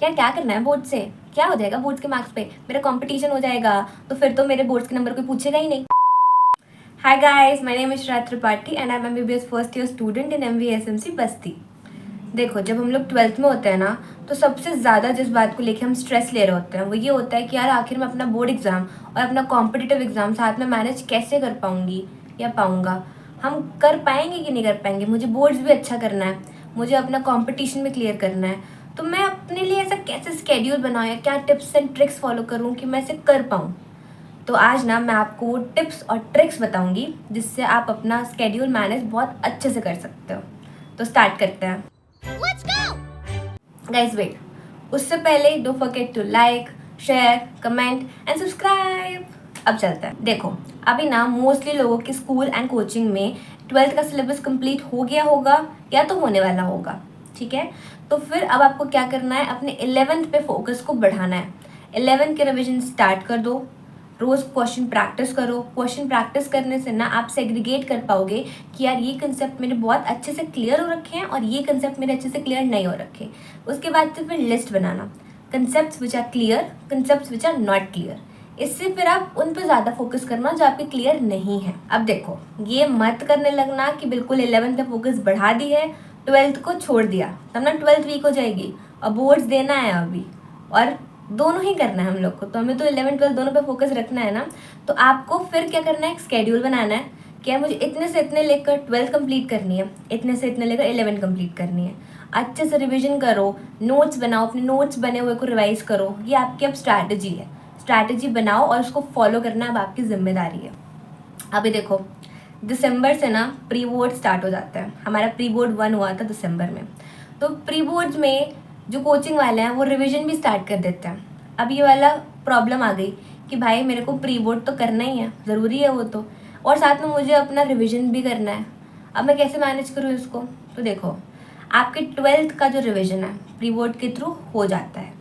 यार क्या करना है बोर्ड से, क्या हो जाएगा बोर्ड्स के मार्क्स पे, मेरा कंपटीशन हो जाएगा तो फिर तो मेरे बोर्ड्स के नंबर कोई पूछेगा ही नहीं। Hi guys, my name is Shraddha Tripathi and I am MBBS first year student in MVSMC Basti. देखो, जब हम लोग 12th में होते हैं ना, तो सबसे ज़्यादा जिस बात को लेके हम स्ट्रेस ले रहे होते हैं वो ये होता है कि यार आखिर मैं अपना बोर्ड एग्ज़ाम और अपना कॉम्पिटिटिव एग्ज़ाम साथ में मैनेज कैसे कर पाऊंगी या पाऊंगा। हम कर पाएंगे कि नहीं कर पाएंगे। मुझे बोर्ड्स भी अच्छा करना है, मुझे अपना कॉम्पिटिशन भी क्लियर करना है, तो मैं अपने लिए ऐसा कैसे स्केड्यूल बनाऊँ या क्या टिप्स एंड ट्रिक्स फॉलो करूँ कि मैं इसे कर पाऊँ। तो आज ना मैं आपको वो टिप्स और ट्रिक्स बताऊंगी जिससे आप अपना स्केड्यूल मैनेज बहुत अच्छे से कर सकते हो। तो स्टार्ट करते हैं। गाइस वेट, उससे पहले don't forget to like, share, comment and subscribe. अब चलते हैं। देखो, अभी ना मोस्टली लोगों के स्कूल एंड कोचिंग में 12th का सिलेबस कंप्लीट हो गया होगा या तो होने वाला होगा, ठीक है। तो फिर अब आपको क्या करना है, अपने 11th पे फोकस को बढ़ाना है। 11th के रिविजन स्टार्ट कर दो, रोज़ क्वेश्चन प्रैक्टिस करो। क्वेश्चन प्रैक्टिस करने से ना आप सेग्रीगेट कर पाओगे कि यार ये कंसेप्ट मेरे बहुत अच्छे से क्लियर हो रखे हैं और ये कंसेप्ट मेरे अच्छे से क्लियर नहीं हो रखे। उसके बाद से फिर लिस्ट बनाना, concepts which are clear, concepts which are not clear. इससे फिर आप उन पर ज़्यादा फोकस करना जो आपके क्लियर नहीं है। अब देखो, ये मत करने लगना कि बिल्कुल 11th पे फोकस बढ़ा दी है, 12th को छोड़ दिया, तब ना 12th वीक हो जाएगी और बोर्ड्स देना है अभी, और दोनों ही करना है हम लोग को। तो हमें तो 11 12 दोनों पे फोकस रखना है ना। तो आपको फिर क्या करना है, एक स्केड्यूल बनाना है कि यार मुझे इतने से इतने लेकर 12 कंप्लीट करनी है, इतने से इतने लेकर 11 कंप्लीट करनी है। अच्छे से रिवीजन करो, नोट्स बनाओ, अपने नोट्स बने हुए को रिवाइज करो। ये आपकी अब स्ट्रैटेजी है। स्ट्रैटेजी बनाओ और उसको फॉलो करना अब आपकी जिम्मेदारी है। अभी देखो, दिसंबर से ना प्री बोर्ड स्टार्ट हो जाता है। हमारा प्री बोर्ड 1 हुआ था दिसंबर में। तो प्री बोर्ड में जो कोचिंग वाले हैं वो रिवीजन भी स्टार्ट कर देते हैं। अब ये वाला प्रॉब्लम आ गई कि भाई मेरे को प्री बोर्ड तो करना ही है, ज़रूरी है वो तो, और साथ में मुझे अपना रिवीजन भी करना है। अब मैं कैसे मैनेज करूँ इसको। तो देखो, आपके 12th का जो रिवीजन है प्री बोर्ड के थ्रू हो जाता है।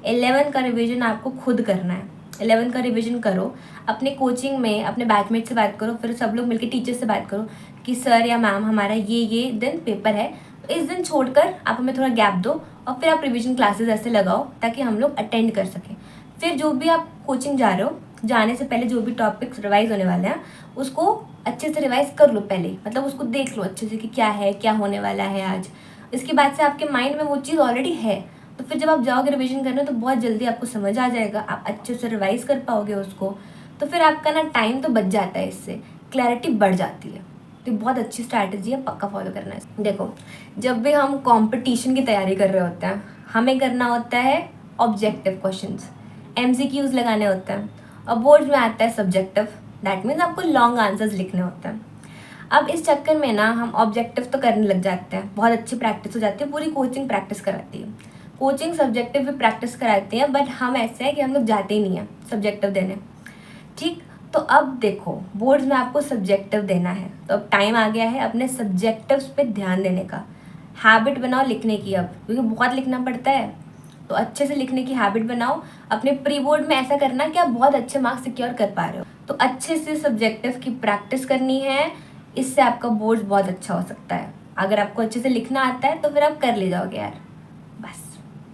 11th का रिवीजन आपको खुद करना है। 11th का रिवीजन करो, अपने कोचिंग में अपने बैचमेट से बात करो, फिर सब लोग मिलकर टीचर से बात करो कि सर या मैम हमारा ये दिन पेपर है, तो इस दिन छोड़कर आप हमें थोड़ा गैप दो और फिर आप रिवीजन क्लासेस ऐसे लगाओ ताकि हम लोग अटेंड कर सकें। फिर जो भी आप कोचिंग जा रहे हो, जाने से पहले जो भी टॉपिक्स रिवाइज होने वाले हैं उसको अच्छे से रिवाइज कर लो पहले, मतलब उसको देख लो अच्छे से कि क्या है, क्या होने वाला है आज। इसके बाद से आपके माइंड में वो चीज़ ऑलरेडी है, तो फिर जब आप जाओगे रिवीजन करने तो बहुत जल्दी आपको समझ आ जाएगा, आप अच्छे से रिवाइज कर पाओगे उसको। तो फिर आपका ना टाइम तो बच जाता है, इससे क्लैरिटी बढ़ जाती है। तो बहुत अच्छी स्ट्रैटेजी है, पक्का फॉलो करना है। देखो, जब भी हम कंपटीशन की तैयारी कर रहे होते हैं, हमें करना होता है ऑब्जेक्टिव क्वेश्चंस, एमसीक्यूज लगाने होते हैं, और बोर्ड में आता है सब्जेक्टिव, दैट मीन्स आपको लॉन्ग आंसर्स लिखने होते हैं। अब इस चक्कर में ना हम ऑब्जेक्टिव तो करने लग जाते हैं, बहुत अच्छी प्रैक्टिस हो जाती है, पूरी कोचिंग प्रैक्टिस कराती है, कोचिंग सब्जेक्टिव भी प्रैक्टिस कराती है, बट हम ऐसे हैं कि हम लोग जाते ही नहीं हैं सब्जेक्टिव देने, ठीक। तो अब देखो, बोर्ड्स में आपको सब्जेक्टिव देना है, तो अब टाइम आ गया है अपने सब्जेक्टिव्स पे ध्यान देने का। हैबिट बनाओ लिखने की अब, क्योंकि बहुत लिखना पड़ता है, तो अच्छे से लिखने की हैबिट बनाओ। अपने प्री बोर्ड में ऐसा करना कि आप बहुत अच्छे मार्क्स सिक्योर कर पा रहे हो, तो अच्छे से सब्जेक्टिव की प्रैक्टिस करनी है। इससे आपका बोर्ड बहुत अच्छा हो सकता है। अगर आपको अच्छे से लिखना आता है तो फिर आप कर ले जाओगे यार, बस।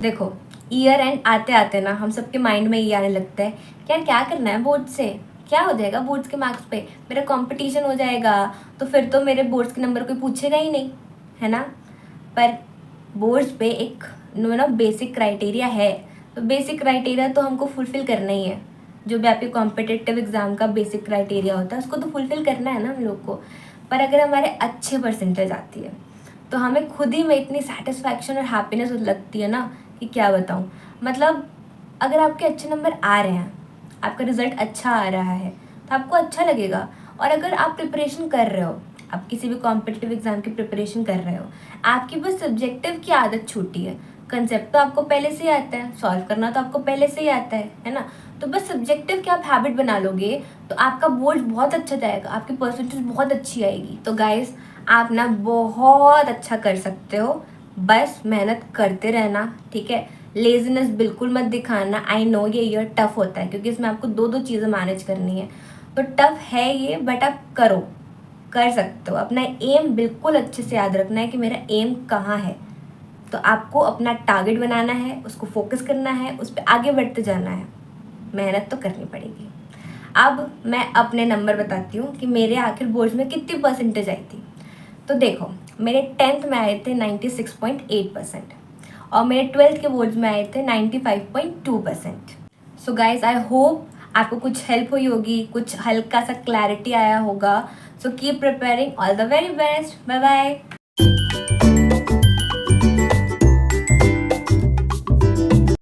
देखो, ईयर एंड आते आते ना हम सबके माइंड में ये आने लगता है कि यार क्या करना है बोर्ड से, क्या हो जाएगा बोर्ड्स के मार्क्स पे, मेरा कंपटीशन हो जाएगा तो फिर तो मेरे बोर्ड्स के नंबर कोई पूछेगा ही नहीं, है ना। पर बोर्ड्स पे एक बेसिक क्राइटेरिया है, तो बेसिक क्राइटेरिया तो हमको फुलफ़िल करना ही है। जो भी आपके कॉम्पिटिटिव एग्ज़ाम का बेसिक क्राइटेरिया होता है उसको तो फुलफ़िल करना है ना हम लोग को। पर अगर हमारे अच्छे परसेंटेज आती है तो हमें खुद ही में इतनी सेटिस्फैक्शन और हैप्पीनेस लगती है ना कि क्या बताऊँ। मतलब अगर आपके अच्छे नंबर आ रहे हैं, आपका रिज़ल्ट अच्छा आ रहा है, तो आपको अच्छा लगेगा। और अगर आप प्रिपरेशन कर रहे हो, आप किसी भी कॉम्पिटिटिव एग्ज़ाम की प्रिपरेशन कर रहे हो, आपकी बस सब्जेक्टिव की आदत छूटी है, कंसेप्ट तो आपको पहले से ही आता है, सॉल्व करना तो आपको पहले से ही आता है ना। तो बस सब्जेक्टिव की आप हैबिट बना लोगे तो आपका बोर्ड बहुत अच्छा जाएगा, आपकी परसेंटेज बहुत अच्छी आएगी। तो गाइस, आप ना बहुत अच्छा कर सकते हो, बस मेहनत करते रहना, ठीक है। लेजीनेस बिल्कुल मत दिखाना। आई नो ये ईयर टफ होता है क्योंकि इसमें आपको दो चीज़ें मैनेज करनी है, तो टफ है ये, बट आप करो, कर सकते हो। अपना एम बिल्कुल अच्छे से याद रखना है कि मेरा एम कहाँ है, तो आपको अपना टारगेट बनाना है, उसको फोकस करना है, उस पर आगे बढ़ते जाना है, मेहनत तो करनी पड़ेगी। अब मैं अपने नंबर बताती हूँ कि मेरे आखिर बोर्ड्स में कितनी परसेंटेज आई थी। तो देखो, मेरे 10th में आए थे 96.8% और मेरे 12th के बोर्ड्स में आए थे 95.2%। सो गाइज, आई होप आपको कुछ हेल्प हुई होगी, कुछ हल्का सा क्लैरिटी आया होगा। So keep preparing, all the very best, bye bye.